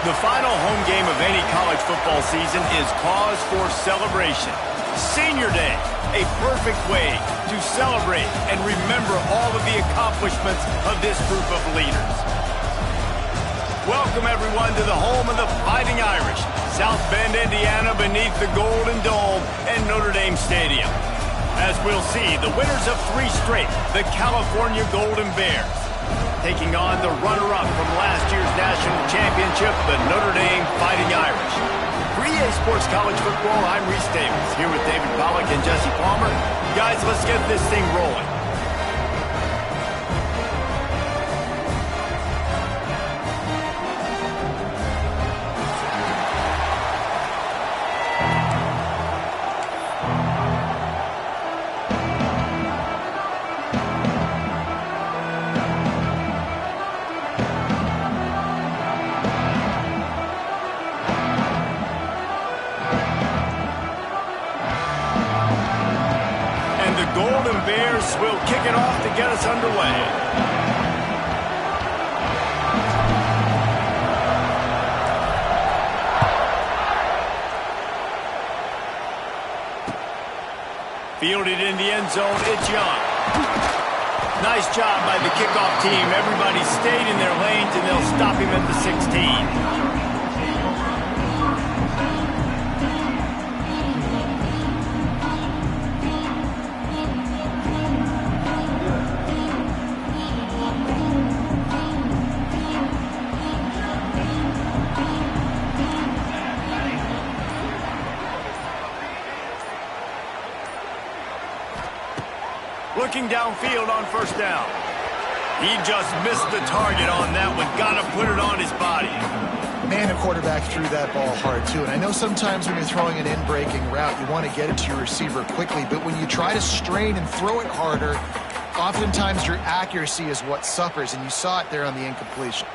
The final home game of any college football season is cause for celebration. Senior Day, a perfect way to celebrate and remember all of the accomplishments of this group of leaders. Welcome, everyone, to the home of the Fighting Irish, South Bend, Indiana, beneath the Golden Dome and Notre Dame Stadium. As we'll see, the winners of 3 straight, the California Golden Bears, taking on the runner-up from last year's national championship, the Notre Dame Fighting Irish. For EA Sports College Football, I'm Reese Davis, here with David Pollack and Jesse Palmer. Guys, let's get this thing rolling. Bears will kick it off to get us underway. Fielded in the end zone, it's Young. Nice job by the kickoff team. Everybody stayed in their lanes, and they'll stop him at the 16. Looking downfield on first down. He just missed the target on that one. Got to put it on his body. Man, the quarterback threw that ball hard, too. And I know sometimes when you're throwing an in-breaking route, you want to get it to your receiver quickly. But when you try to strain and throw it harder, oftentimes your accuracy is what suffers. And you saw it there on the incompletion.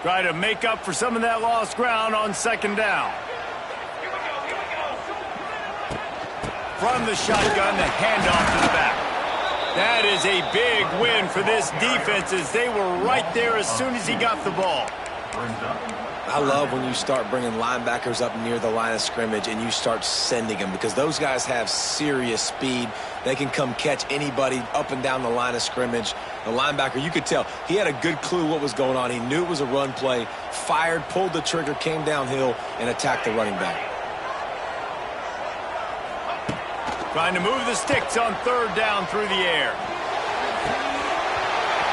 Try to make up for some of that lost ground on second down. From the shotgun, the handoff to the back. That is a big win for this defense, as they were right there as soon as he got the ball. I love when you start bringing linebackers up near the line of scrimmage and you start sending them, because those guys have serious speed. They can come catch anybody up and down the line of scrimmage. The linebacker, you could tell, he had a good clue what was going on. He knew it was a run play, fired, pulled the trigger, came downhill, and attacked the running back. Trying to move the sticks on third down through the air.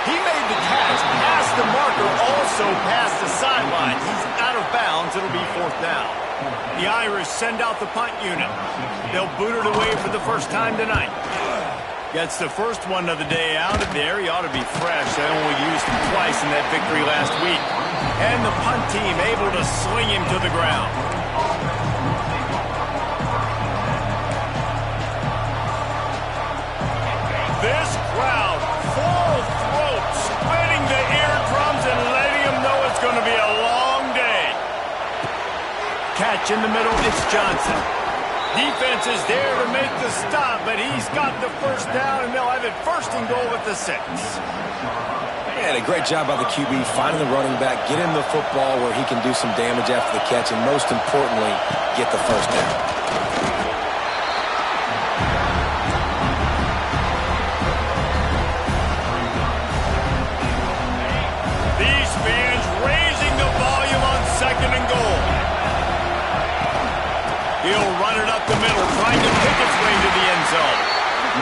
He made the catch, past the marker, also past the sideline. He's out of bounds. It'll be fourth down. The Irish send out the punt unit. They'll boot it away for the first time tonight. Gets the first one of the day out of there. He ought to be fresh. They only used him twice in that victory last week. And the punt team able to sling him to the ground. This crowd, full throat, splitting the eardrums and letting them know it's going to be a long day. Catch in the middle, it's Johnson. Defense is there to make the stop, but he's got the first down, and they'll have it first and goal at the 6. And a great job by the QB, finding the running back, get him the football where he can do some damage after the catch, and most importantly, get the first down. Second and goal. He'll run it up the middle, trying to pick its way to the end zone.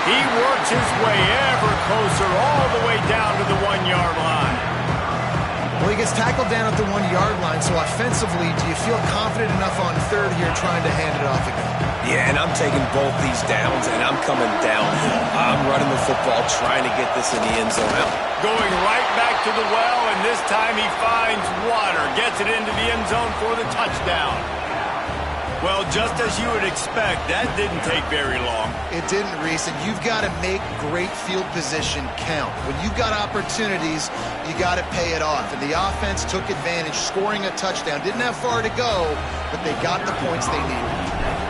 He works his way ever closer, all the way down to the 1-yard line. Well, he gets tackled down at the 1-yard line, so offensively, do you feel confident enough on third here trying to hand it off again? Yeah, and I'm taking both these downs, and I'm coming downhill. I'm running the football, trying to get this in the end zone. Going right back to the well, and this time he finds water. Gets it into the end zone for the touchdown. Well, just as you would expect, that didn't take very long. It didn't, Reese, and you've got to make great field position count. When you've got opportunities, you got to pay it off. And the offense took advantage, scoring a touchdown. Didn't have far to go, but they got the points they needed.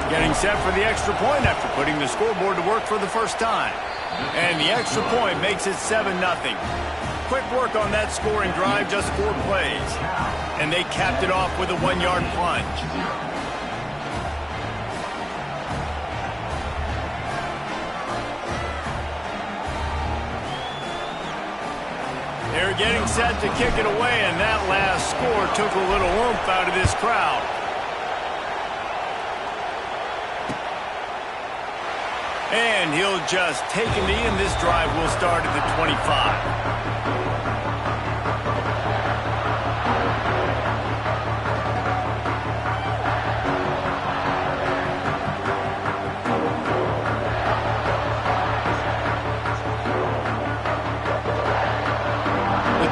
Getting set for the extra point after putting the scoreboard to work for the first time. And the extra point makes it 7-0. Quick work on that scoring drive, just 4 plays. And they capped it off with a 1-yard plunge. They're getting set to kick it away, and that last score took a little oomph out of this crowd. And he'll just take a knee, and this drive will start at the 25.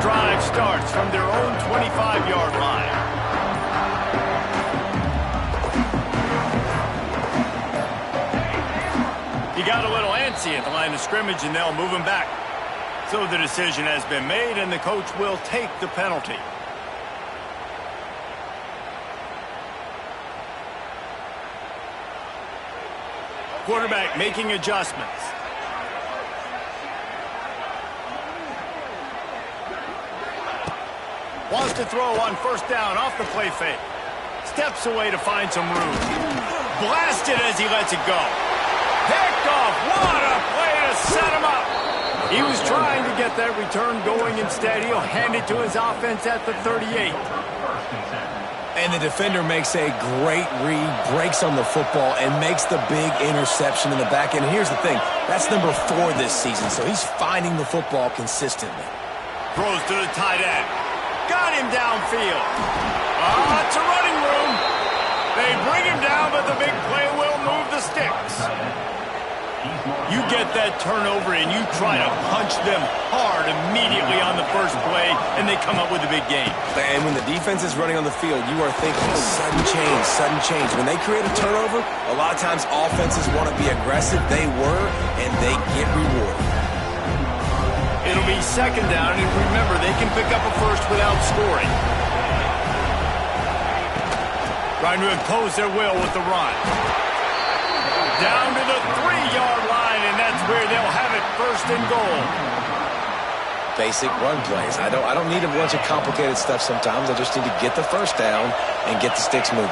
Drive starts from their own 25-yard line. He got a little antsy at the line of scrimmage, and they'll move him back. So the decision has been made, and the coach will take the penalty. Quarterback making adjustments. Wants to throw on first down off the play fake. Steps away to find some room. Blasted as he lets it go. Picked off. What a play to set him up. He was trying to get that return going. Instead, he'll hand it to his offense at the 38. And the defender makes a great read, breaks on the football, and makes the big interception in the back end. Here's the thing. That's number 4 this season, so he's finding the football consistently. Throws to the tight end. Got him downfield. Lots of running room. They bring him down, but the big play will move the sticks. You get that turnover, and you try to punch them hard immediately on the first play, and they come up with a big game. And when the defense is running on the field, you are thinking sudden change, sudden change. When they create a turnover, a lot of times offenses want to be aggressive. They were, and they get rewarded. It'll be second down, and remember, they can pick up a first without scoring. Trying to impose their will with the run. Down to the 3-yard line, and that's where they'll have it, first and goal. Basic run plays. I don't need a bunch of complicated stuff sometimes. I just need to get the first down and get the sticks moving.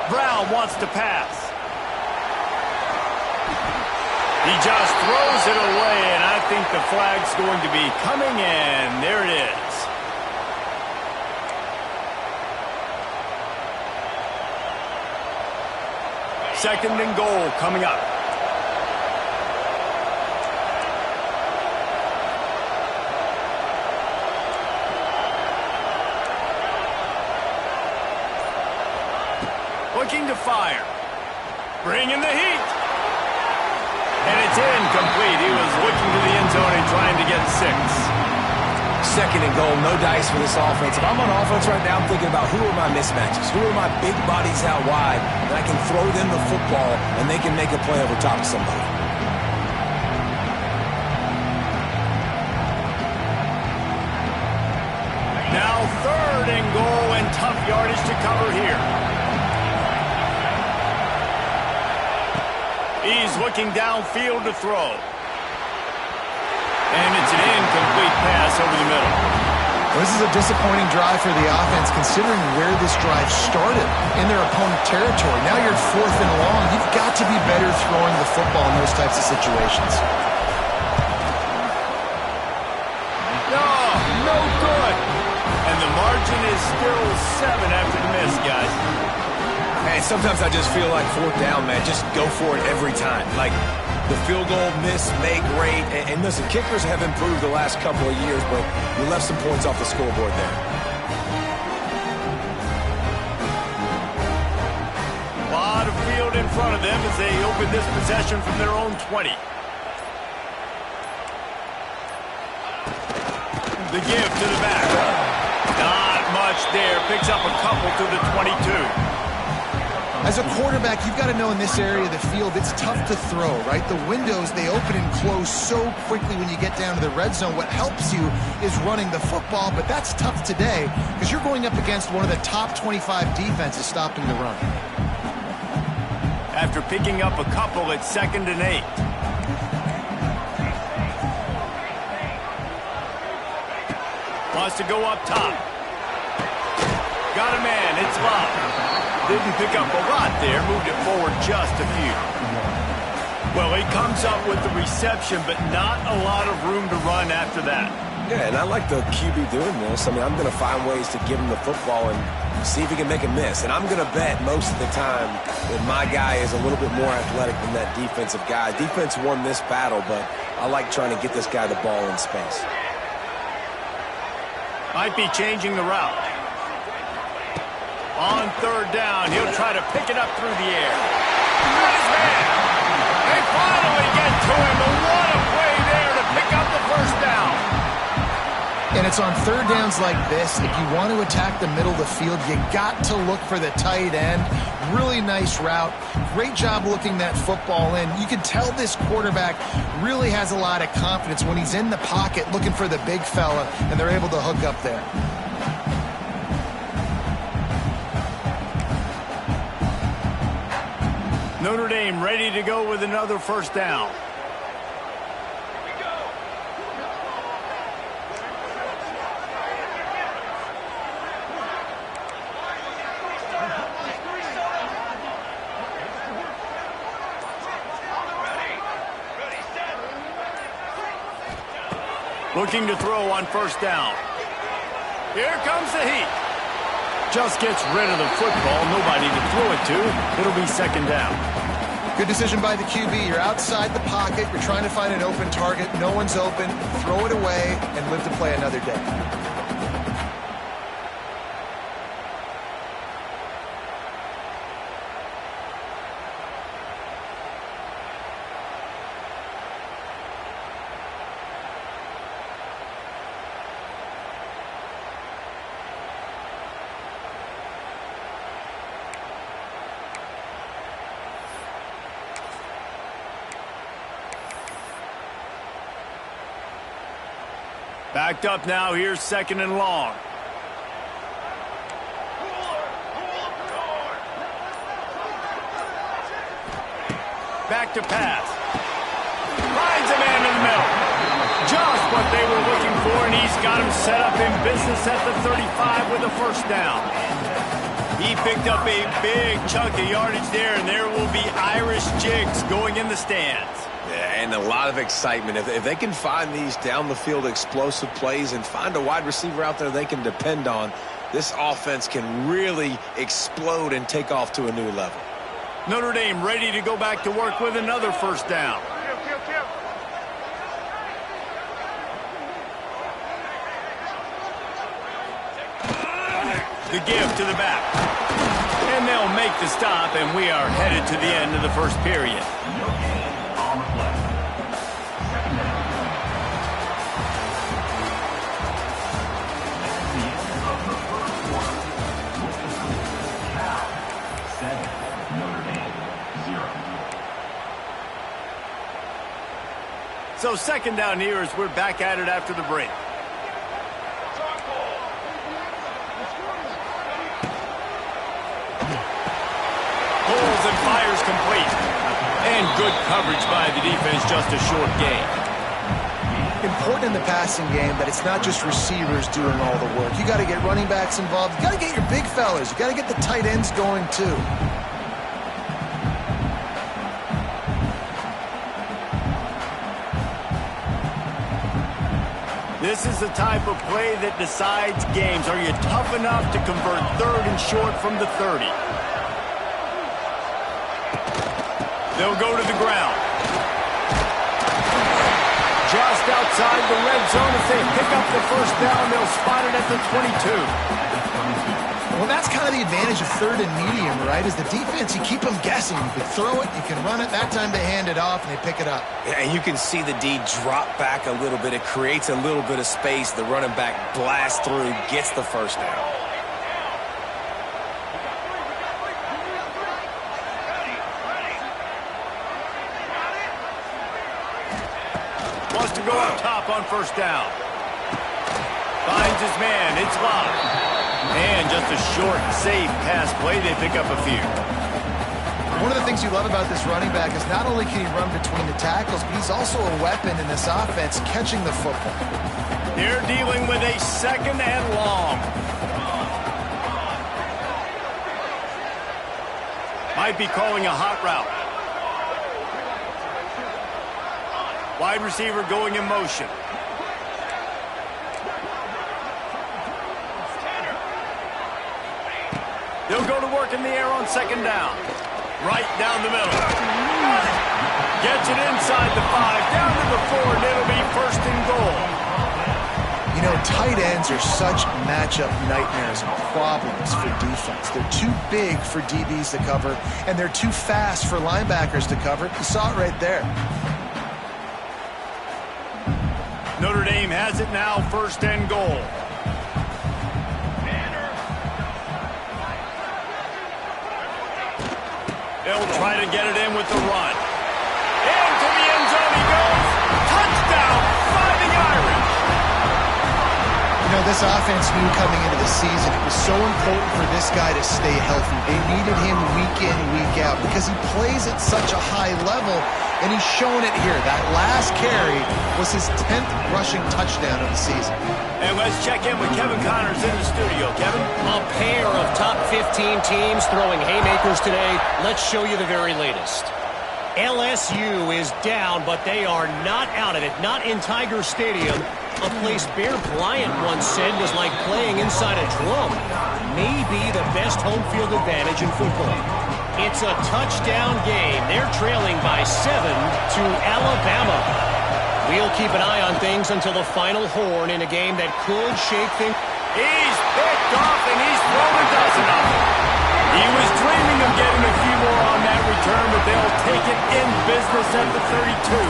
Brown wants to pass. He just throws it away, and I think the flag's going to be coming in. There it is. Second and goal coming up. Looking to fire. Bringing the heat. And it's incomplete. He was looking to the end zone and trying to get 6. Second and goal, no dice for this offense. If I'm on offense right now, I'm thinking about who are my mismatches, who are my big bodies out wide, and I can throw them the football, and they can make a play over top of somebody. Now third and goal, and tough yardage to cover here. He's looking downfield to throw. And it's an incomplete pass over the middle. Well, this is a disappointing drive for the offense, considering where this drive started, in their opponent territory. Now you're at 4th and long. You've got to be better throwing the football in those types of situations. No good. And the margin is still 7 after the miss, guys. Hey, sometimes I just feel like 4th down, man. Just go for it every time. Like, the field goal miss, make great. And listen, kickers have improved the last couple of years, but you left some points off the scoreboard there. A lot of field in front of them as they open this possession from their own 20. The give to the back. Not much there. Picks up a couple to the 22. As a quarterback, you've got to know in this area of the field, it's tough to throw, right? The windows, they open and close so quickly when you get down to the red zone. What helps you is running the football, but that's tough today because you're going up against one of the top 25 defenses stopping the run. after picking up a couple at 2nd and 8. Wants to go up top. Got a man. It's Love. Didn't pick up a lot there. Moved it forward just a few. Well, he comes up with the reception, but not a lot of room to run after that. Yeah, and I like the QB doing this. I mean, I'm going to find ways to give him the football and see if he can make a miss. And I'm going to bet most of the time that my guy is a little bit more athletic than that defensive guy. Defense won this battle, but I like trying to get this guy the ball in space. Might be changing the route. On 3rd down, he'll try to pick it up through the air. Got his man. They finally get to him, but what a play there to pick up the 1st down. And it's on 3rd downs like this. If you want to attack the middle of the field, you got to look for the tight end. Really nice route. Great job looking that football in. You can tell this quarterback really has a lot of confidence when he's in the pocket looking for the big fella, and they're able to hook up there. Notre Dame ready to go with another 1st down. Looking to throw on 1st down. Here comes the heat. Just gets rid of the football. Nobody to throw it to. It'll be 2nd down. Good decision by the QB. You're outside the pocket. You're trying to find an open target. No one's open. Throw it away and live to play another day. Backed up now. Here's 2nd and long. Back to pass. Finds a man in the middle. Just what they were looking for, and he's got him set up in business at the 35 with a 1st down. He picked up a big chunk of yardage there, and there will be Irish jigs going in the stands. Yeah, and a lot of excitement. If they can find these down-the-field explosive plays and find a wide receiver out there they can depend on, this offense can really explode and take off to a new level. Notre Dame ready to go back to work with another 1st down. The give to the back. And they'll make the stop, and we are headed to the end of the 1st period. So 2nd down here as we're back at it after the break. Pulls and fires complete. And good coverage by the defense, just a short gain. Important in the passing game that it's not just receivers doing all the work. You got to get running backs involved. You got to get your big fellas. You got to get the tight ends going too. This is the type of play that decides games. Are you tough enough to convert 3rd and short from the 30? They'll go to the ground. Just outside the red zone. If they pick up the 1st down, they'll spot it at the 22. Well, that's kind of the advantage of 3rd and medium, right? Is the defense, you keep them guessing. You can throw it, you can run it. That time they hand it off and they pick it up. Yeah, and you can see the D drop back a little bit. It creates a little bit of space. The running back blasts through, gets the 1st down. Wants to go up top on 1st down. Finds his man. It's Love. And just a short, safe pass play. They pick up a few. One of the things you love about this running back is not only can he run between the tackles, but he's also a weapon in this offense catching the football. They're dealing with a 2nd and long. Might be calling a hot route. Wide receiver going in motion. They'll go to work in the air on 2nd down. Right down the middle. Gets it inside the 5, down to the 4, and it'll be 1st and goal. You know, tight ends are such matchup nightmares and problems for defense. They're too big for DBs to cover, and they're too fast for linebackers to cover. You saw it right there. Notre Dame has it now, 1st and goal. They'll try to get it in with the run. Into the end zone he goes. Touchdown, Fighting Irish. You know, this offense knew coming into the season it was so important for this guy to stay healthy. They needed him week in, week out because he plays at such a high level, and he's shown it here. That last carry was his 10th rushing touchdown of the season. And let's check in with Kevin Connors in the studio. Kevin? A pair of top 15 teams throwing haymakers today. Let's show you the very latest. LSU is down, but they are not out of it. Not in Tiger Stadium, a place Bear Bryant once said was like playing inside a drum. Maybe the best home field advantage in football. It's a touchdown game. They're trailing by 7 to Alabama. We'll keep an eye on things until the final horn in a game that could shake things. He's picked off and he's thrown a dozen of them. He was dreaming of getting a few more on that return, but they'll take it in business at the 32.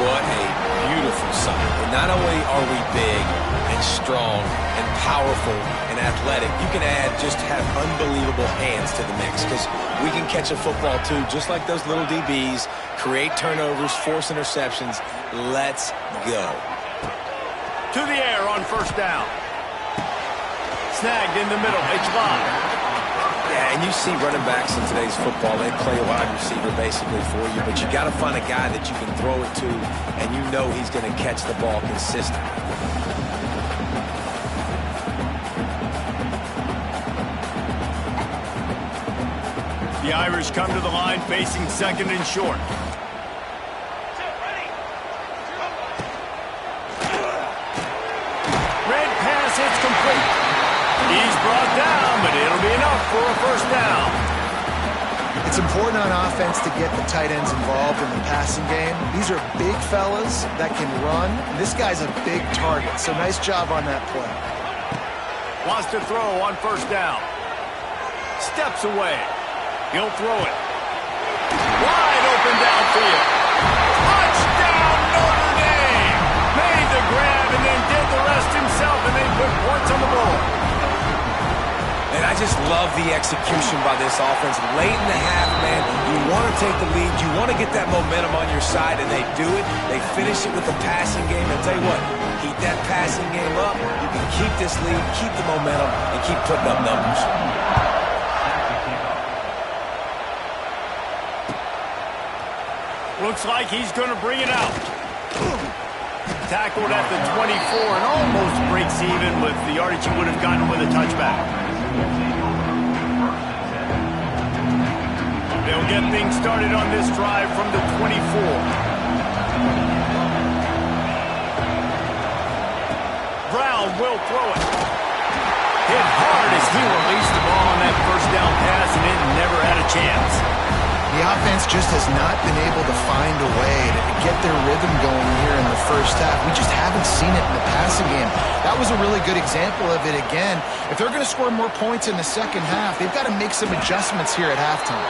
What a beautiful sight. And not only are we big and strong and powerful and athletic, you can just have unbelievable hands to the mix because we can catch a football too, just like those little DBs, create turnovers, force interceptions. Let's go. To the air on 1st down. Snagged in the middle. It's live. Yeah, and you see running backs in today's football, they play a wide receiver basically for you, but you got to find a guy that you can throw it to, and you know he's going to catch the ball consistently. The Irish come to the line facing 2nd and short. Red pass, it's complete. He's brought down, but it'll be enough for a 1st down. It's important on offense to get the tight ends involved in the passing game. These are big fellas that can run. This guy's a big target, so nice job on that play. Wants to throw on 1st down. Steps away. He'll throw it. Wide open downfield. Touchdown, Notre Dame! Made the grab and then did the rest himself, and they put points on the board. And I just love the execution by this offense. Late in the half, man, you want to take the lead. You want to get that momentum on your side, and they do it. They finish it with the passing game. And tell you what, keep that passing game up. You can keep this lead, keep the momentum, and keep putting up numbers. Looks like he's going to bring it out. Tackled at the 24 and almost breaks even with the yardage he would have gotten with a touchback. They'll get things started on this drive from the 24. Brown will throw it. Hit hard as he released the ball on that 1st down pass, and it never had a chance. The offense just has not been able to find a way to get their rhythm going here in the 1st half. We just haven't seen it in the passing game. That was a really good example of it again. If they're going to score more points in the 2nd half, they've got to make some adjustments here at halftime.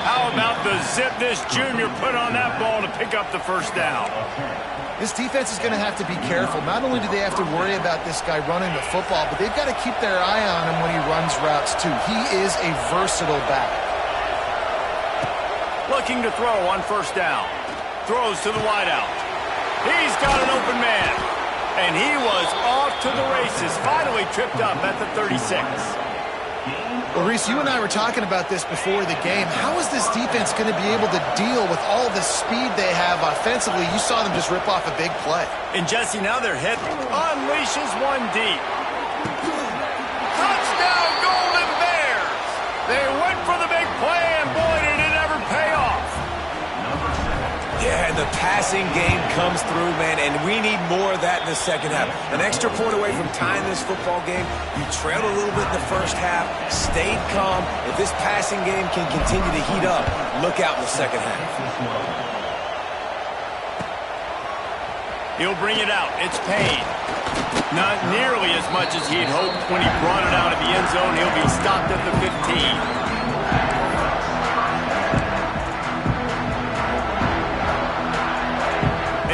How about the zip this junior put on that ball to pick up the 1st down? This defense is going to have to be careful. Not only do they have to worry about this guy running the football, but they've got to keep their eye on him when he runs routes too. He is a versatile back. Looking to throw on 1st down. Throws to the wideout. He's got an open man. And he was off to the races. Finally tripped up at the 36. Well, Reese, you and I were talking about this before the game. How is this defense going to be able to deal with all the speed they have offensively? You saw them just rip off a big play. And Jesse, now their hit unleashes one deep. Touchdown, Golden Bears! They went for the big play, and boy, did it ever pay off. Yeah, and the passing game comes through, man, and we need more of that in the second half. An extra point away from tying this football game. You trailed a little bit in the first half, stayed calm. If this passing game can continue to heat up, look out in the second half. He'll bring it out. It's Payne. Not nearly as much as he'd hoped when he brought it out of the end zone. He'll be stopped at the 15.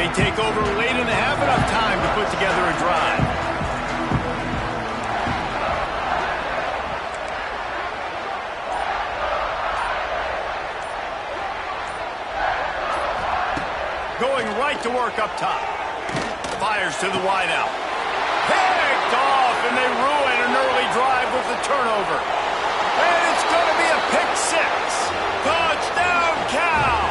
They take over late in the half, enough time to put together a drive. Going right to work up top. Fires to the wideout. Picked off, and they ruin an early drive with the turnover. And it's going to be a pick six. Touchdown, Cal!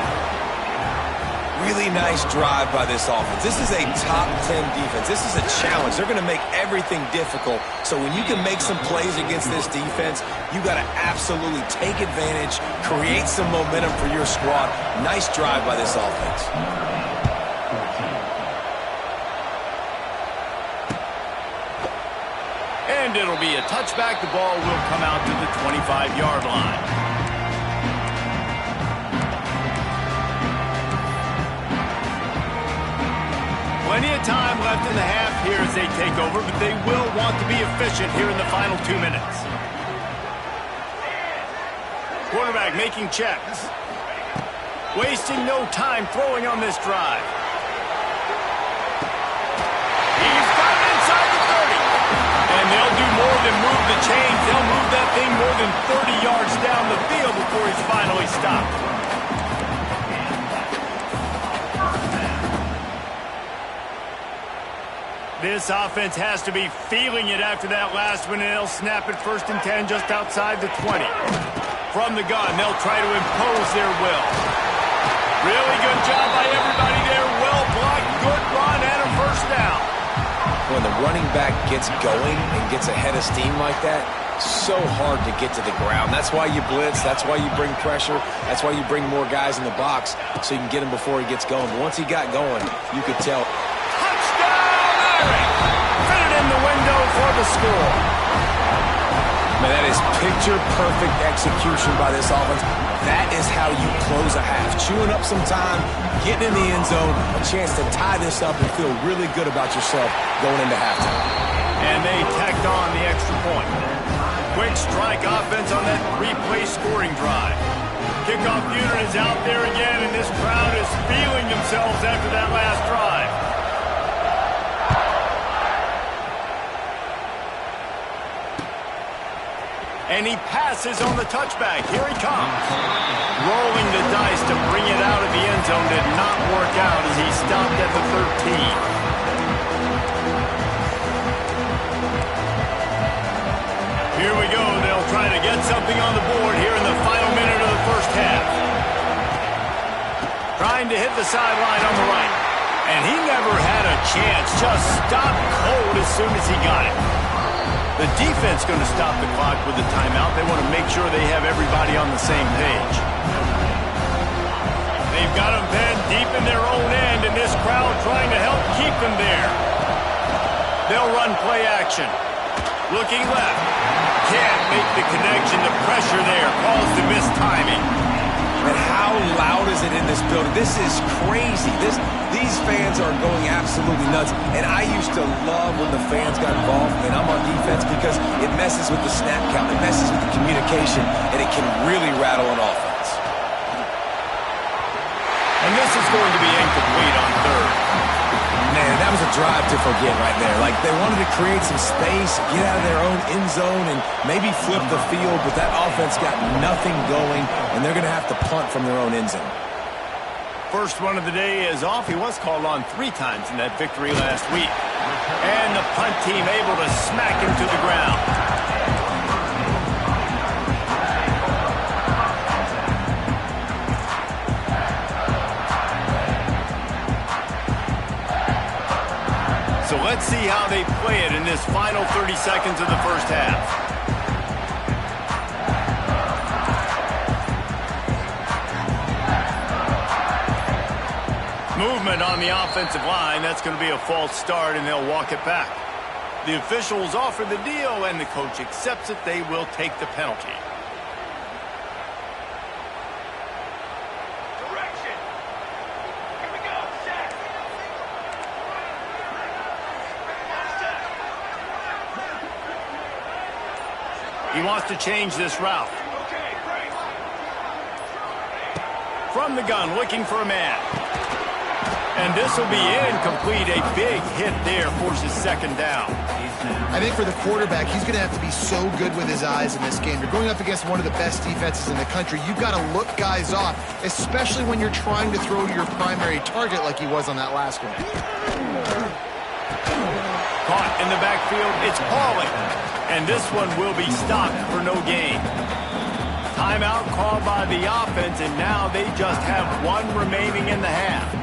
Really nice drive by this offense. This is a top 10 defense. This is a challenge. They're going to make everything difficult. So when you can make some plays against this defense, you got to absolutely take advantage, create some momentum for your squad. Nice drive by this offense. And it'll be a touchback. The ball will come out to the 25-yard line. Plenty of time left in the half here as they take over, but they will want to be efficient here in the final 2 minutes. Quarterback making checks. Wasting no time throwing on this drive. He's got it inside the 30. And they'll do more than move the chains. They'll move that thing more than 30 yards down the field before he's finally stopped. This offense has to be feeling it after that last one, and they'll snap it 1st and 10 just outside the 20. From the gun, they'll try to impose their will. Really good job by everybody there. Well blocked, good run, and a first down. When the running back gets going and gets ahead of steam like that, so hard to get to the ground. That's why you blitz. That's why you bring pressure. That's why you bring more guys in the box so you can get him before he gets going. But once he got going, you could tell. Fit it in the window for the score. Man, that is picture-perfect execution by this offense. That is how you close a half. Chewing up some time, getting in the end zone, a chance to tie this up and feel really good about yourself going into halftime. And they tacked on the extra point. Quick strike offense on that 3-play scoring drive. Kickoff unit is out there again, and this crowd is feeling themselves after that last drive. And he passes on the touchback. Here he comes. Rolling the dice to bring it out of the end zone did not work out as he stopped at the 13. Here we go. They'll try to get something on the board here in the final minute of the first half. Trying to hit the sideline on the right. And he never had a chance. Just stopped cold as soon as he got it. The defense going to stop the clock with the timeout. They want to make sure they have everybody on the same page. They've got them pinned deep in their own end, and this crowd trying to help keep them there. They'll run play action. Looking left. Can't make the connection. The pressure there caused the missed timing. And how loud is it in this building? This is crazy. These fans are going absolutely nuts. And I used to love when the fans got involved, and I'm on defense, because it messes with the snap count. It messes with the communication, and it can really rattle an offense. And this is going to be incomplete on third. Man, that was a drive to forget right there. Like, they wanted to create some space, get out of their own end zone, and maybe flip the field, but that offense got nothing going, and they're going to have to punt from their own end zone. First run of the day is off. He was called on 3 times in that victory last week. And the punt team able to smack him to the ground. So let's see how they play it in this final 30 seconds of the first half. Movement on the offensive line. That's going to be a false start, and they'll walk it back. The officials offer the deal, and the coach accepts it. They will take the penalty. Direction. Here we go. Set. He wants to change this route. Okay, break. From the gun, looking for a man. And this will be incomplete. A big hit there forces second down. I think for the quarterback, he's going to have to be so good with his eyes in this game. You're going up against one of the best defenses in the country. You've got to look guys off, especially when you're trying to throw your primary target like he was on that last one. Caught in the backfield, it's Pauling. And this one will be stopped for no gain. Timeout called by the offense, and now they just have one remaining in the half.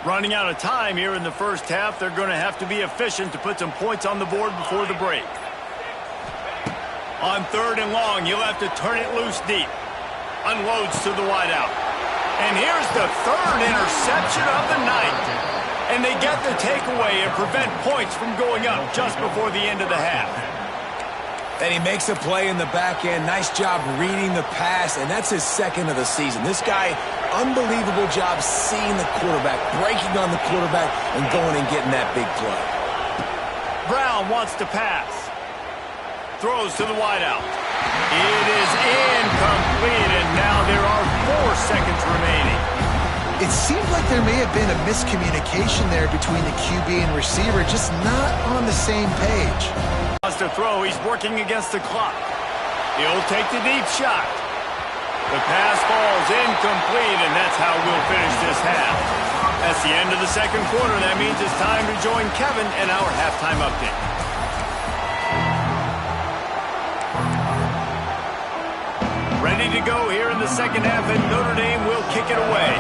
Running out of time here in the first half. They're going to have to be efficient to put some points on the board before the break. On 3rd and long, you'll have to turn it loose deep. Unloads to the wideout. And here's the 3rd interception of the night. And they get the takeaway and prevent points from going up just before the end of the half. And he makes a play in the back end. Nice job reading the pass, and that's his 2nd of the season. This guy, unbelievable job seeing the quarterback, breaking on the quarterback, and going and getting that big play. Brown wants to pass. Throws to the wideout. It is incomplete, and now there are 4 seconds remaining. It seemed like there may have been a miscommunication there between the QB and receiver, just not on the same page. Wants to throw. He's working against the clock. He'll take the deep shot. The pass falls incomplete, and that's how we'll finish this half. That's the end of the second quarter. That means it's time to join Kevin in our halftime update. Ready to go here in the second half, and Notre Dame will kick it away.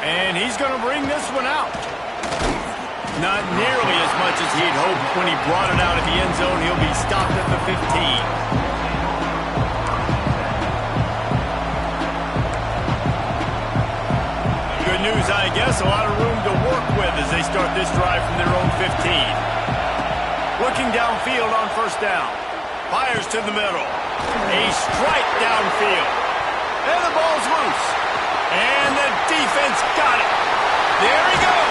And he's going to bring this one out. Not nearly as much as he'd hoped when he brought it out of the end zone. He'll be stopped at the 15. Good news, I guess. A lot of room to work with as they start this drive from their own 15. Looking downfield on 1st down. Fires to the middle. A strike downfield. And the ball's loose. And the defense got it. There he goes.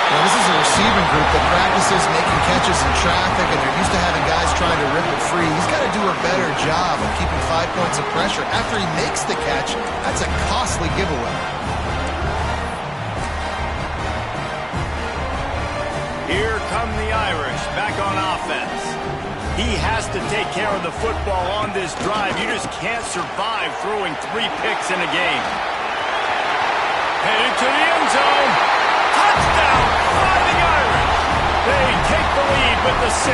Now, this is a receiving group that practices making catches in traffic, and they're used to having guys trying to rip it free. He's got to do a better job of keeping 5 points of pressure. After he makes the catch, that's a costly giveaway. Here come the Irish back on offense. He has to take care of the football on this drive. You just can't survive throwing 3 picks in a game. Headed to the end zone. Touchdown, Fighting Irish. They take the lead with the 6.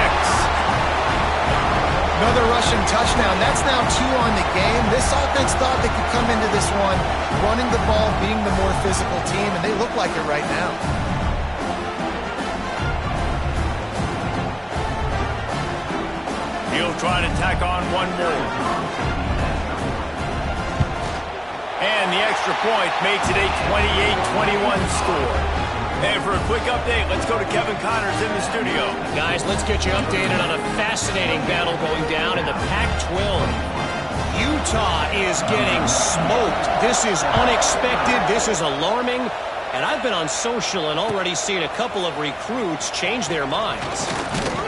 Another rushing touchdown. That's now 2 on the game. This offense thought they could come into this one running the ball, being the more physical team, and they look like it right now. He'll try to tack on one more. And the extra point makes it a 28-21 score. And for a quick update, let's go to Kevin Connors in the studio. Guys, let's get you updated on a fascinating battle going down in the Pac-12. Utah is getting smoked. This is unexpected. This is alarming. And I've been on social and already seen a couple of recruits change their minds.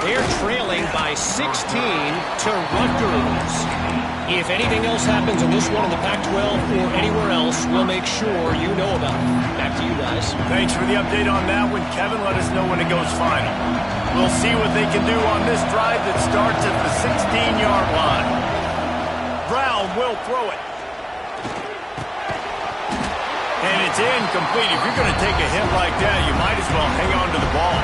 They're trailing by 16 to Rutgers. If anything else happens in this one in the Pac-12 or anywhere else, we'll make sure you know about it. Back to you guys. Thanks for the update on that one, Kevin. Let us know when it goes final. We'll see what they can do on this drive that starts at the 16-yard line. Brown will throw it. And it's incomplete. If you're going to take a hit like that, you might as well hang on to the ball.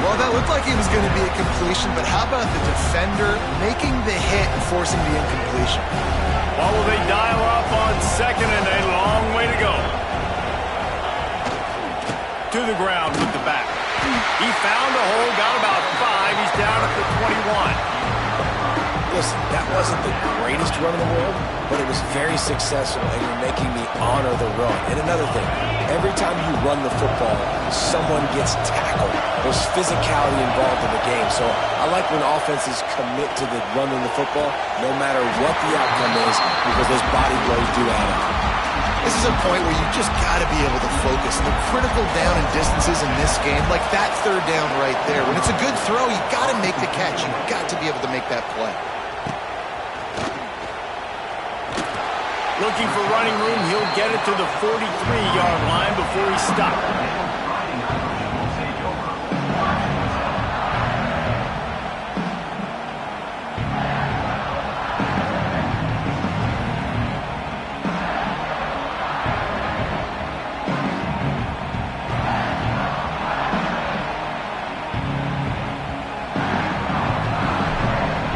Well, that looked like it was going to be a completion, but how about the defender making the hit and forcing the incompletion? What will they dial up on second and a long way to go? To the ground with the back. He found a hole, got about 5. He's down at the 21. Listen, that wasn't the greatest run in the world, but it was very successful, and you're making me honor the run. And another thing, every time you run the football, someone gets tackled. There's physicality involved in the game. So I like when offenses commit to the running the football, no matter what the outcome is, because those body blows do add up. This is a point where you just got to be able to focus. The critical down and distances in this game, like that third down right there. When it's a good throw, you got to make the catch. You've got to be able to make that play. Looking for running room, he'll get it to the 43-yard line before he stops.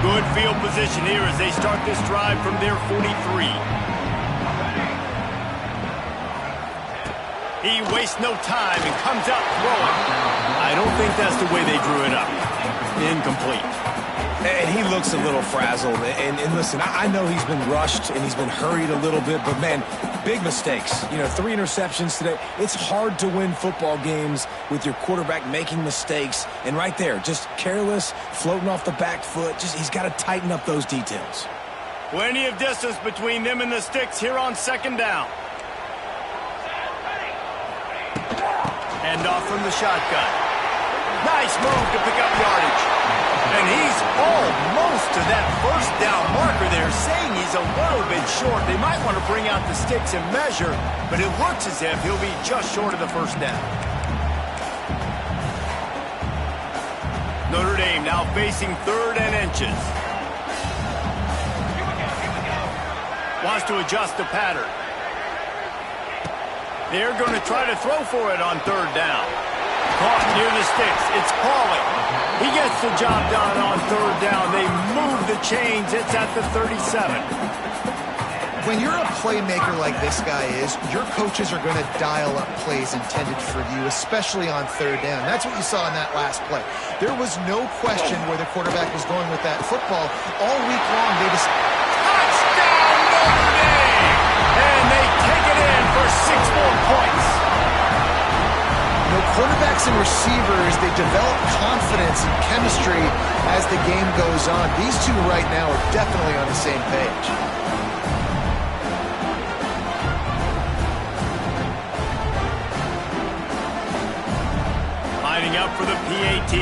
Good field position here as they start this drive from their 43. He wastes no time and comes out throwing. I don't think that's the way they drew it up. Incomplete. And he looks a little frazzled. And listen, I know he's been rushed and he's been hurried a little bit, but man, big mistakes. 3 interceptions today. It's hard to win football games with your quarterback making mistakes. And right there, just careless, floating off the back foot. He's got to tighten up those details. Plenty of distance between them and the sticks here on second down. Hand off from the shotgun. Nice move to pick up yardage. And he's almost to that first down marker there, saying he's a little bit short. They might want to bring out the sticks and measure, but it looks as if he'll be just short of the first down. Notre Dame now facing 3rd and inches. Wants to adjust the pattern. They're going to try to throw for it on 3rd down. Caught near the sticks. It's Pauly. He gets the job done on 3rd down. They move the chains. It's at the 37. When you're a playmaker like this guy is, your coaches are going to dial up plays intended for you, especially on 3rd down. That's what you saw in that last play. There was no question where the quarterback was going with that football. All week long, they just... Touchdown, Notre Dame! And they take it in for 6 more points. Quarterbacks and receivers, they develop confidence and chemistry as the game goes on. These two right now are definitely on the same page. Lining up for the PAT.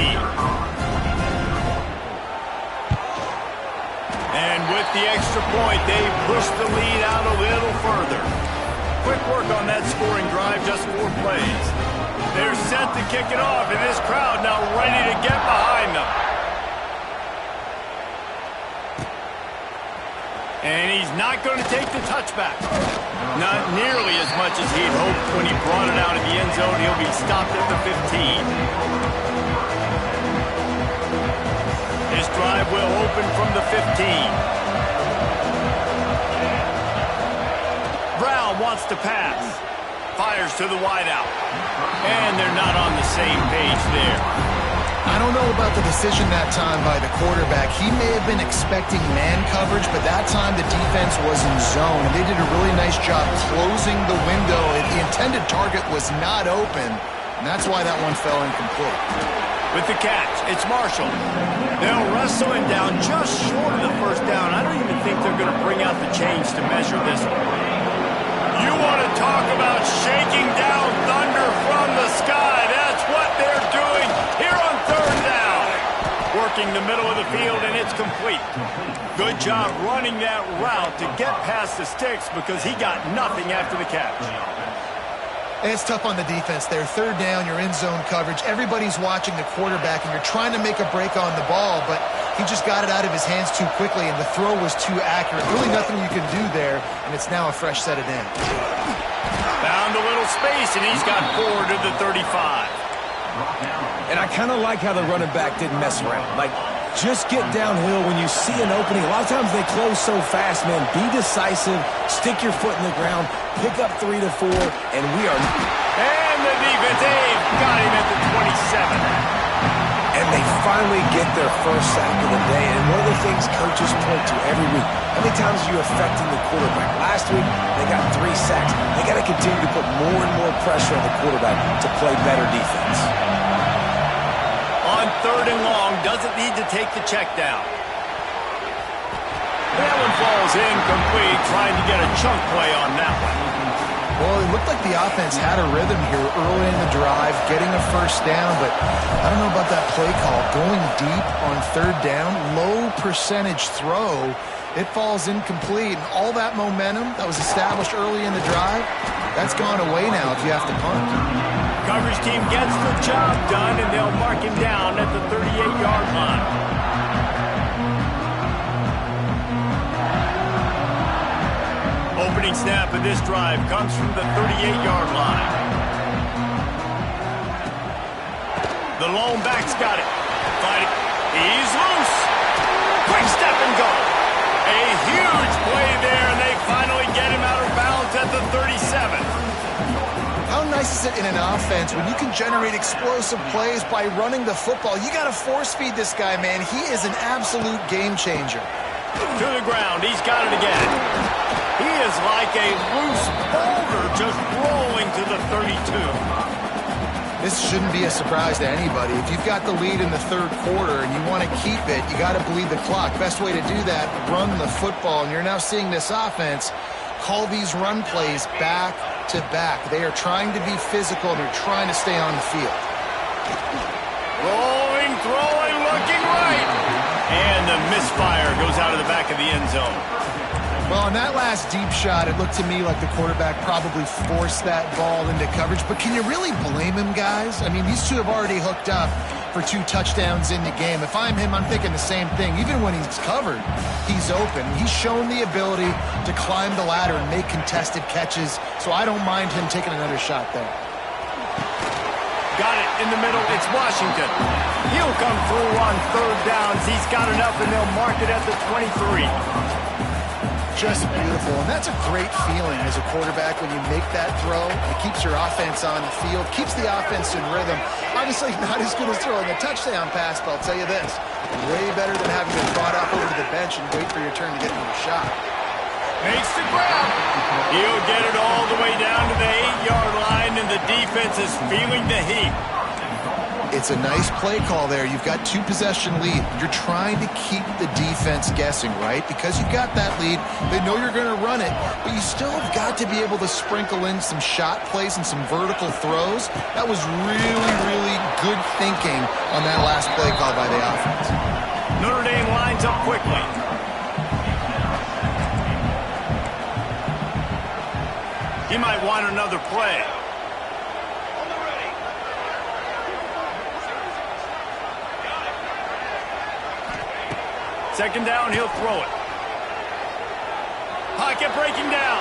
And with the extra point, they push the lead out a little further. Quick work on that scoring drive, just 4 plays. They're set to kick it off, and this crowd now ready to get behind them. And he's not going to take the touchback. Not nearly as much as he'd hoped when he brought it out of the end zone. He'll be stopped at the 15. This drive will open from the 15. Brown wants to pass. Fires to the wideout. And they're not on the same page there. I don't know about the decision that time by the quarterback. He may have been expecting man coverage, but that time the defense was in zone. And they did a really nice job closing the window. The intended target was not open, and that's why that one fell incomplete. With the catch, it's Marshall. They'll wrestle him down just short of the first down. I don't even think they're going to bring out the chains to measure this one. You want to talk about shaking down thunder from the sky. That's what they're doing here on 3rd down. Work working the middle of the field, and it's complete. Good job running that route to get past the sticks because he got nothing after the catch. And it's tough on the defense there. Third down, you're in zone coverage. Everybody's watching the quarterback, and you're trying to make a break on the ball, but he just got it out of his hands too quickly, and the throw was too accurate. Really nothing you can do there, and it's now a fresh set of downs. Found a little space, and he's got 4 to the 35. And I kind of like how the running back didn't mess around. Like, just get downhill when you see an opening. A lot of times they close so fast, man. Be decisive, stick your foot in the ground, pick up 3 to 4, and we are... And the defense, got him at the 27. And they finally get their first sack of the day. And one of the things coaches point to every week, how many times are you affecting the quarterback? Last week, they got 3 sacks. They got to continue to put more and more pressure on the quarterback to play better defense. On 3rd and long, doesn't need to take the check down. That one falls incomplete, trying to get a chunk play on that one. Well, it looked like the offense had a rhythm here early in the drive, getting a first down, but I don't know about that play call. Going deep on 3rd down, low percentage throw, it falls incomplete. And all that momentum that was established early in the drive, that's gone away now if you have to punt. Coverage team gets the job done, and they'll mark him down at the 38-yard line. Opening snap of this drive comes from the 38-yard line. The lone back's got it. He's loose. Quick step and go. A huge play there, and they finally get him out of bounds at the 37. How nice is it in an offense when you can generate explosive plays by running the football? You got to force feed this guy, man. He is an absolute game changer. To the ground. He's got it again. He is like a loose boulder just rolling to the 32. This shouldn't be a surprise to anybody. If you've got the lead in the 3rd quarter and you want to keep it, you got to bleed the clock. Best way to do that, run the football. And you're now seeing this offense call these run plays back to back. They are trying to be physical, and they're trying to stay on the field. Rolling, throwing, looking right. And the misfire goes out of the back of the end zone. Well, on that last deep shot, it looked to me like the quarterback probably forced that ball into coverage. But can you really blame him, guys? I mean, these two have already hooked up for 2 touchdowns in the game. If I'm him, I'm thinking the same thing. Even when he's covered, he's open. He's shown the ability to climb the ladder and make contested catches, so I don't mind him taking another shot there. Got it in the middle. It's Washington. He'll come through on 3rd downs. He's got enough, and they'll mark it at the 23. Just beautiful, and that's a great feeling as a quarterback when you make that throw. It keeps your offense on the field, keeps the offense in rhythm. Obviously not as good as throwing a touchdown pass, but I'll tell you this, way better than having it brought up over to the bench and wait for your turn to get another shot. Makes the grab. He'll get it all the way down to the 8-yard line, and the defense is feeling the heat. It's a nice play call there. You've got 2-possession lead. You're trying to keep the defense guessing, right? Because you've got that lead. They know you're going to run it, but you still have got to be able to sprinkle in some shot plays and some vertical throws. That was really, really good thinking on that last play call by the offense. Notre Dame lines up quickly. He might want another play. 2nd down, he'll throw it. Pocket breaking down.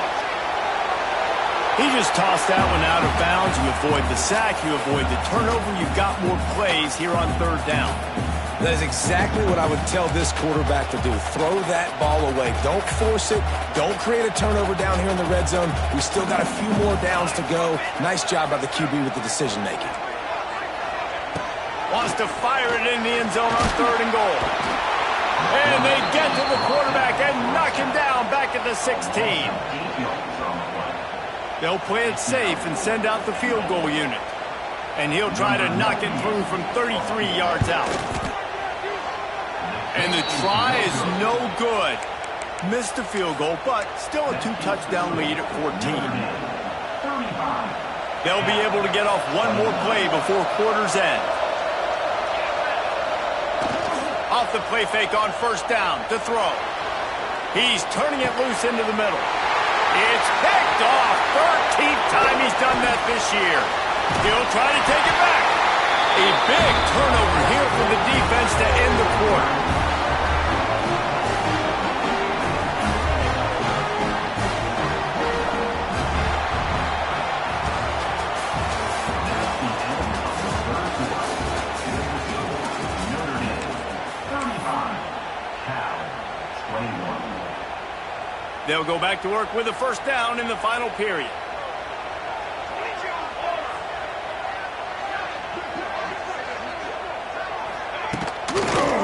He just tossed that one out of bounds. You avoid the sack, you avoid the turnover. You've got more plays here on 3rd down. That is exactly what I would tell this quarterback to do. Throw that ball away. Don't force it. Don't create a turnover down here in the red zone. We still got a few more downs to go. Nice job by the QB with the decision-making. Wants to fire it in the end zone on 3rd and goal. And they get to the quarterback and knock him down back at the 16. They'll play it safe and send out the field goal unit. And he'll try to knock it through from 33 yards out. And the try is no good. Missed the field goal, but still a 2-touchdown lead at 14. They'll be able to get off one more play before quarter's end. Off the play fake on first down to throw. He's turning it loose into the middle. It's picked off. 13th time he's done that this year. He'll try to take it back. A big turnover here for the defense to end the quarter. They'll go back to work with a first down in the final period.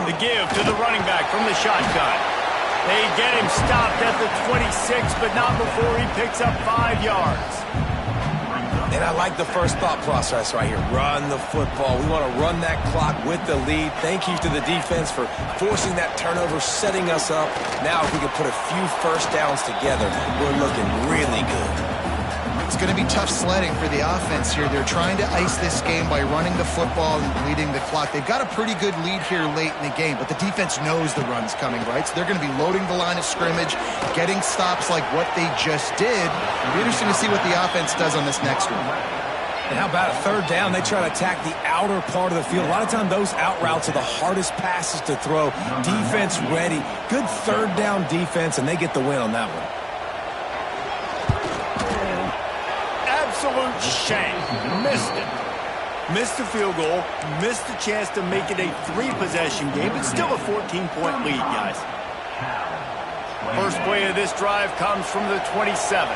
The give to the running back from the shotgun. They get him stopped at the 26, but not before he picks up 5 yards. And I like the first thought process right here. Run the football. We want to run that clock with the lead. Thank you to the defense for forcing that turnover, setting us up. Now if we can put a few first downs together, we're looking really good. It's going to be tough sledding for the offense here. They're trying to ice this game by running the football and bleeding the clock. They've got a pretty good lead here late in the game, but the defense knows the run's coming, right? So they're going to be loading the line of scrimmage, getting stops like what they just did. It'll be interesting to see what the offense does on this next one. And how about a third down? They try to attack the outer part of the field. A lot of times those out routes are the hardest passes to throw. Defense ready. Good third down defense, and they get the win on that one. Absolute shame. Missed it. Missed the field goal. Missed the chance to make it a 3-possession game, but still a 14-point lead, guys. First play of this drive comes from the 27.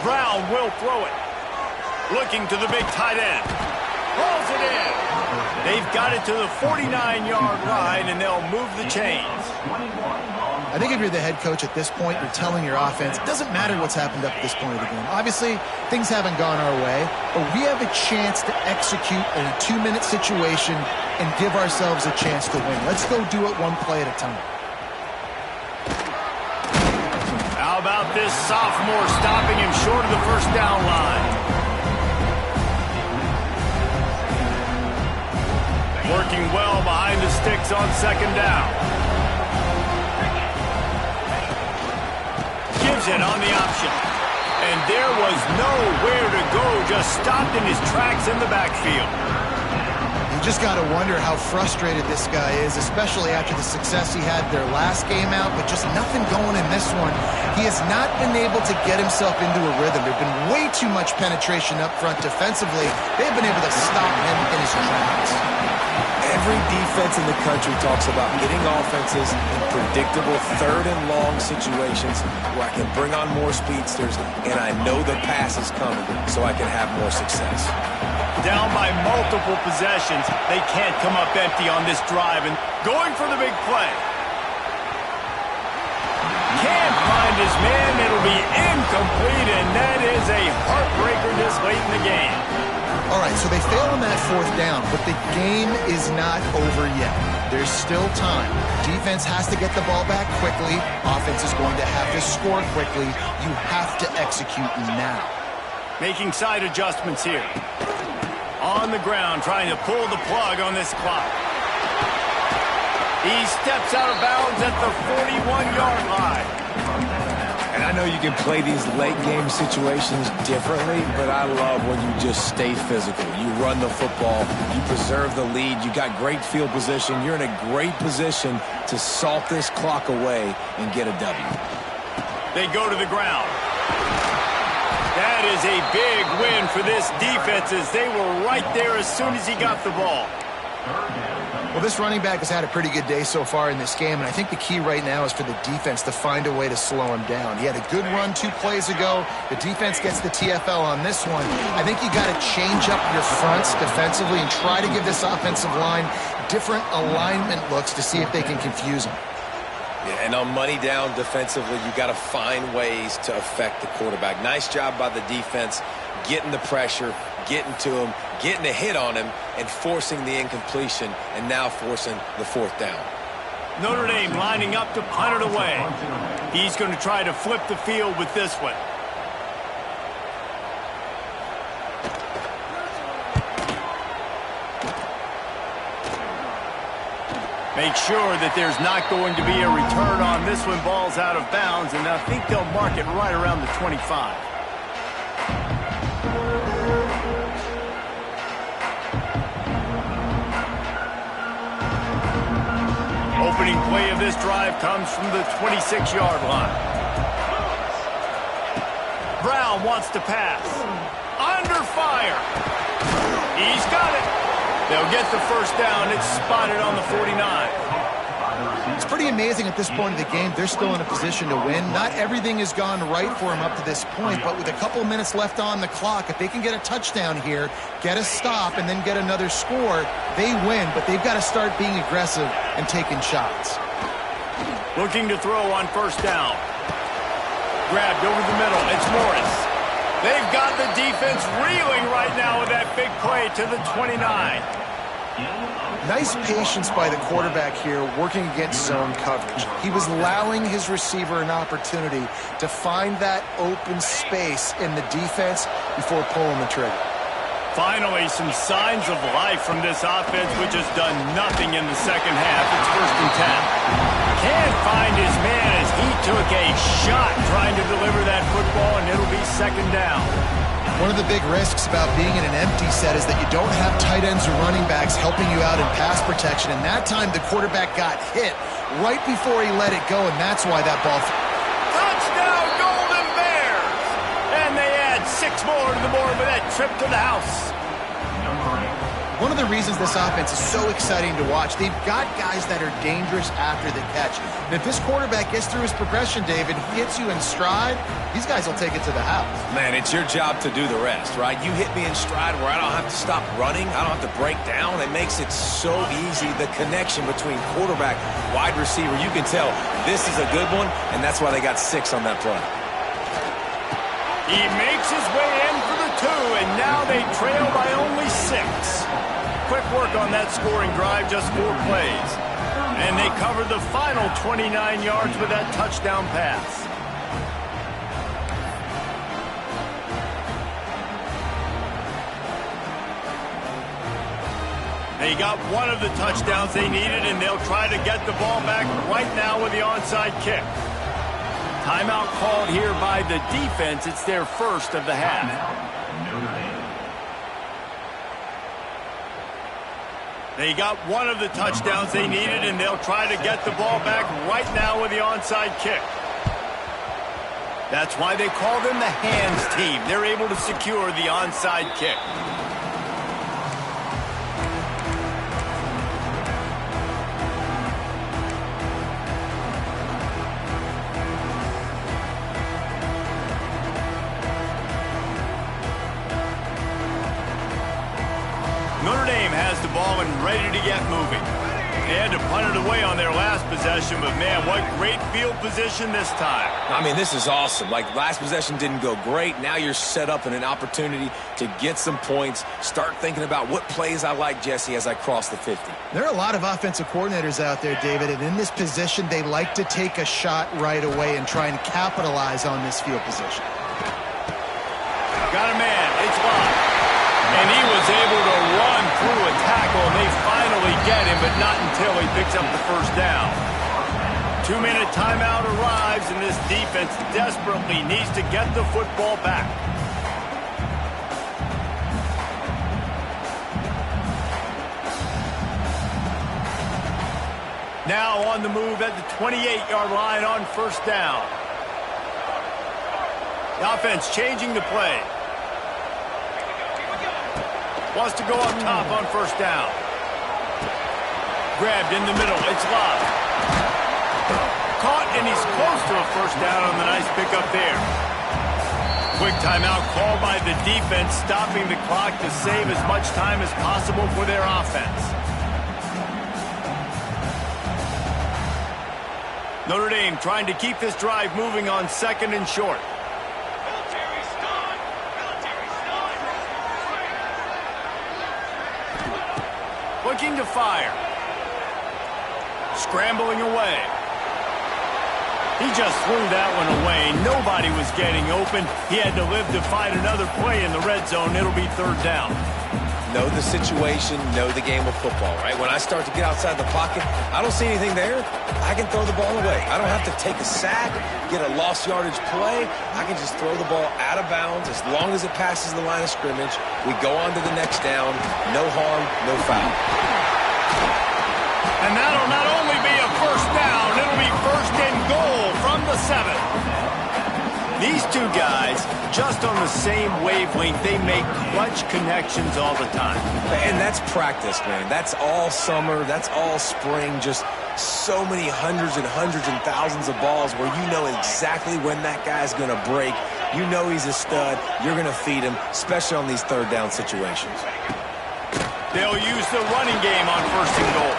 Brown will throw it. Looking to the big tight end. Hauls it in. They've got it to the 49-yard line, and they'll move the chains. I think if you're the head coach at this point, you're telling your offense, it doesn't matter what's happened up to this point of the game. Obviously, things haven't gone our way, but we have a chance to execute in a 2-minute situation and give ourselves a chance to win. Let's go do it one play at a time. How about this sophomore stopping him short of the first down line? Working well behind the sticks on second down. Gives it on the option. And there was nowhere to go, just stopped in his tracks in the backfield. You just got to wonder how frustrated this guy is, especially after the success he had their last game out, but just nothing going in this one. He has not been able to get himself into a rhythm. There's been way too much penetration up front defensively. They've been able to stop him in his tracks. Every defense in the country talks about getting offenses in predictable third and long situations where I can bring on more speedsters and I know the pass is coming so I can have more success. Down by multiple possessions, they can't come up empty on this drive, and going for the big play. Can't find his man. It'll be incomplete, and that is a heartbreaker this late in the game. All right, so they fail on that fourth down, but the game is not over yet. There's still time. Defense has to get the ball back quickly. Offense is going to have to score quickly. You have to execute now. Making side adjustments here. On the ground, trying to pull the plug on this clock. He steps out of bounds at the 41-yard line. And I know you can play these late game situations differently, but I love when you just stay physical. You run the football, you preserve the lead, you got great field position, you're in a great position to salt this clock away and get a W. They go to the ground. That is a big win for this defense as they were right there as soon as he got the ball. Well, this running back has had a pretty good day so far in this game, and I think the key right now is for the defense to find a way to slow him down. He had a good run 2 plays ago. The defense gets the TFL on this one. I think you got to change up your fronts defensively and try to give this offensive line different alignment looks to see if they can confuse him. Yeah, and on money down defensively, you got to find ways to affect the quarterback. Nice job by the defense, getting the pressure, getting to him, getting a hit on him, and forcing the incompletion, and now forcing the fourth down. Notre Dame lining up to punt it away. He's going to try to flip the field with this one. Make sure that there's not going to be a return on this one. Ball's out of bounds, and I think they'll mark it right around the 25. Opening play of this drive comes from the 26-yard line. Brown wants to pass. Under fire. He's got it. They'll get the first down. It's spotted on the 49. It's pretty amazing at this point of the game. They're still in a position to win. Not everything has gone right for them up to this point, but with a couple minutes left on the clock, if they can get a touchdown here, get a stop, and then get another score, they win, but they've got to start being aggressive and taking shots. Looking to throw on first down. Grabbed over the middle. It's Morris. They've got the defense reeling right now with that big play to the 29. Nice patience by the quarterback here working against zone coverage. He was allowing his receiver an opportunity to find that open space in the defense before pulling the trigger. Finally, some signs of life from this offense, which has done nothing in the second half. It's 1st and 10. Can't find his man as he took a shot trying to deliver that football, and it'll be 2nd down. One of the big risks about being in an empty set is that you don't have tight ends or running backs helping you out in pass protection, and that time the quarterback got hit right before he let it go, and that's why that ball... Touchdown, Golden Bears! And they add 6 more to the board with that trip to the house. One of the reasons this offense is so exciting to watch, they've got guys that are dangerous after the catch. And if this quarterback gets through his progression, David, hits you in stride, these guys will take it to the house. Man, it's your job to do the rest, right? You hit me in stride where I don't have to stop running. I don't have to break down. It makes it so easy. The connection between quarterback, wide receiver, you can tell this is a good one, and that's why they got 6 on that play. He makes his way in for the 2, and now they trail by only 6. Quick work on that scoring drive, just 4 plays. And they covered the final 29 yards with that touchdown pass. They got one of the touchdowns they needed, and they'll try to get the ball back right now with the onside kick. Timeout called here by the defense. It's their first of the half. They got one of the touchdowns they needed, and they'll try to get the ball back right now with the onside kick. That's why they call them the hands team. They're able to secure the onside kick. Notre Dame has the ball and ready to get moving. They had to punt it away on their last possession, but man, what great field position this time. I mean, this is awesome. Like, last possession didn't go great. Now you're set up in an opportunity to get some points. Start thinking about what plays I like, Jesse, as I cross the 50. There are a lot of offensive coordinators out there, David, and in this position, they like to take a shot right away and try and capitalize on this field position. Got a man. It's locked. And he was able to run through a tackle, and they finally get him, but not until he picks up the first down. 2-minute timeout arrives, and this defense desperately needs to get the football back. Now on the move at the 28-yard line on first down. The offense changing the play. Wants to go up top on first down. Grabbed in the middle. It's locked. Caught, and he's close to a first down on the nice pickup there. Quick timeout called by the defense, stopping the clock to save as much time as possible for their offense. Notre Dame trying to keep this drive moving on 2nd and short. Looking to fire. Scrambling away. He just threw that one away. Nobody was getting open. He had to live to find another play in the red zone. It'll be 3rd down. know the situation, know the game of football, right? When I start to get outside the pocket, I don't see anything there, I can throw the ball away. I don't have to take a sack, get a lost yardage play. I can just throw the ball out of bounds as long as it passes the line of scrimmage. We go on to the next down. No harm, no foul. And that'll not only be a first down, it'll be first and goal from the 7. These two guys, just on the same wavelength, they make clutch connections all the time. And that's practice, man. That's all summer. That's all spring. Just so many hundreds and thousands of balls where you know exactly when that guy's going to break. You know he's a stud. You're going to feed him, especially on these third down situations. They'll use the running game on first and goal.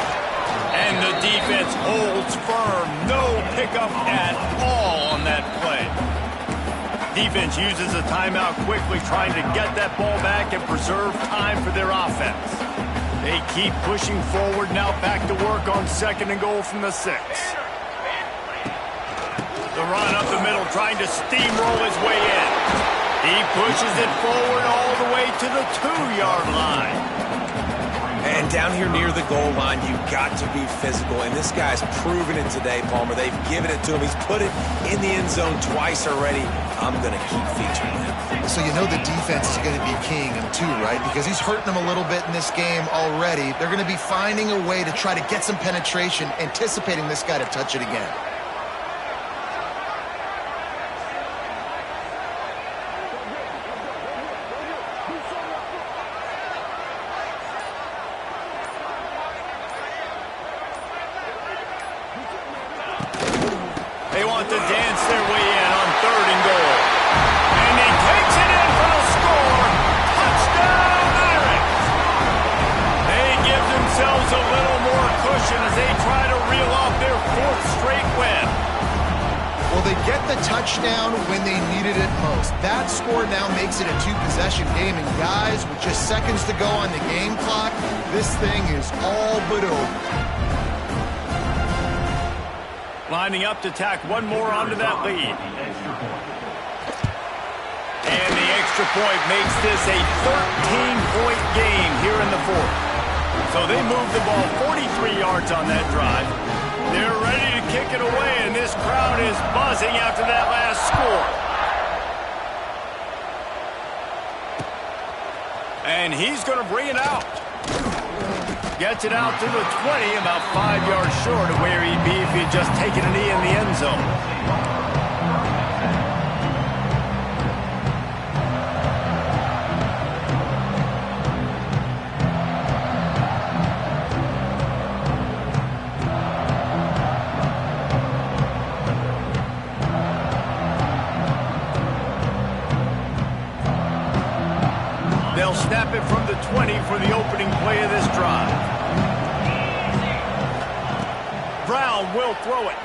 And the defense holds firm. No pickup at all on that play. Defense uses a timeout quickly, trying to get that ball back and preserve time for their offense. They keep pushing forward, now back to work on second and goal from the 6. The run up the middle, trying to steamroll his way in. He pushes it forward all the way to the 2-yard line. And down here near the goal line, you've got to be physical. And this guy's proven it today, Palmer. They've given it to him. He's put it in the end zone twice already. I'm going to keep featuring him. So you know the defense is going to be keying him too, right? Because he's hurting them a little bit in this game already. They're going to be finding a way to try to get some penetration, anticipating this guy to touch it again. They want to dance their way in on third and goal. And he takes it in for the score. Touchdown, Irish! They give themselves a little more cushion as they try to reel off their 4th straight win. Well, they get the touchdown when they needed it most. That score now makes it a 2-possession game. And guys, with just seconds to go on the game clock, this thing is all but over. Lining up to tack one more onto that lead. And the extra point makes this a 13-point game here in the 4th. So they move the ball 43 yards on that drive. They're ready to kick it away, and this crowd is buzzing after that last score. And he's going to bring it out. Gets it out to the 20, about 5 yards short of where he'd be if he'd just taken a knee in the end zone. They'll snap it from the 20 for the opening play of this drive. Brown will throw it.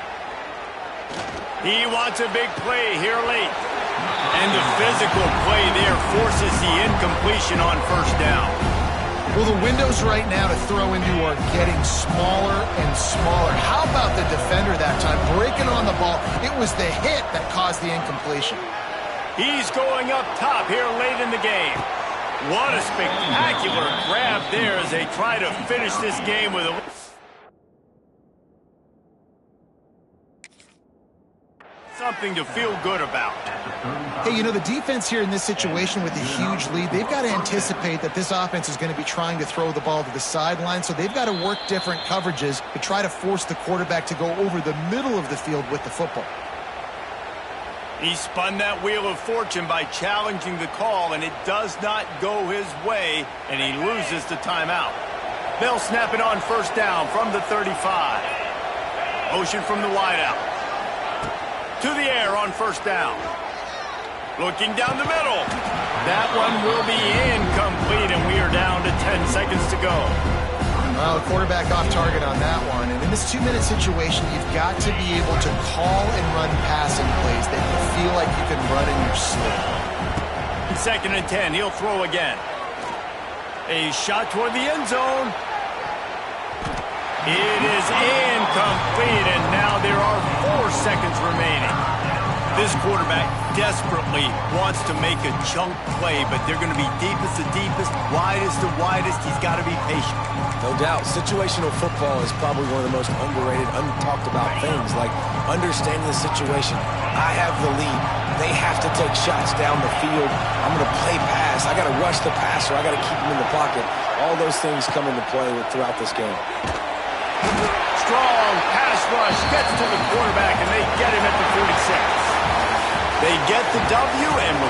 He wants a big play here late. And the physical play there forces the incompletion on first down. Well, the windows right now to throw into are getting smaller and smaller. How about the defender that time breaking on the ball? It was the hit that caused the incompletion. He's going up top here late in the game. What a spectacular grab there as they try to finish this game with a... something to feel good about. Hey, you know, the defense here in this situation with a huge lead, they've got to anticipate that this offense is going to be trying to throw the ball to the sideline, so they've got to work different coverages to try to force the quarterback to go over the middle of the field with the football. He spun that wheel of fortune by challenging the call, and it does not go his way, and he loses the timeout. They'll snap it on first down from the 35. Motion from the wideout. To the air on first down. Looking down the middle. That one will be incomplete, and we are down to 10 seconds to go. Well, the quarterback off target on that one. And in this 2-minute situation, you've got to be able to call and run passing plays that you feel like you can run in your sleep. Second and 10, he'll throw again. A shot toward the end zone. It is incomplete, and now there are 4 seconds remaining. This quarterback desperately wants to make a chunk play, but they're going to be deepest to deepest, widest to widest. He's got to be patient. No doubt. Situational football is probably one of the most underrated, untalked about things, like understanding the situation. I have the lead. They have to take shots down the field. I'm going to play pass. I got to rush the passer. I got to keep him in the pocket. All those things come into play throughout this game. Strong pass rush gets to the quarterback, and they get him at the 46. They get the W, and with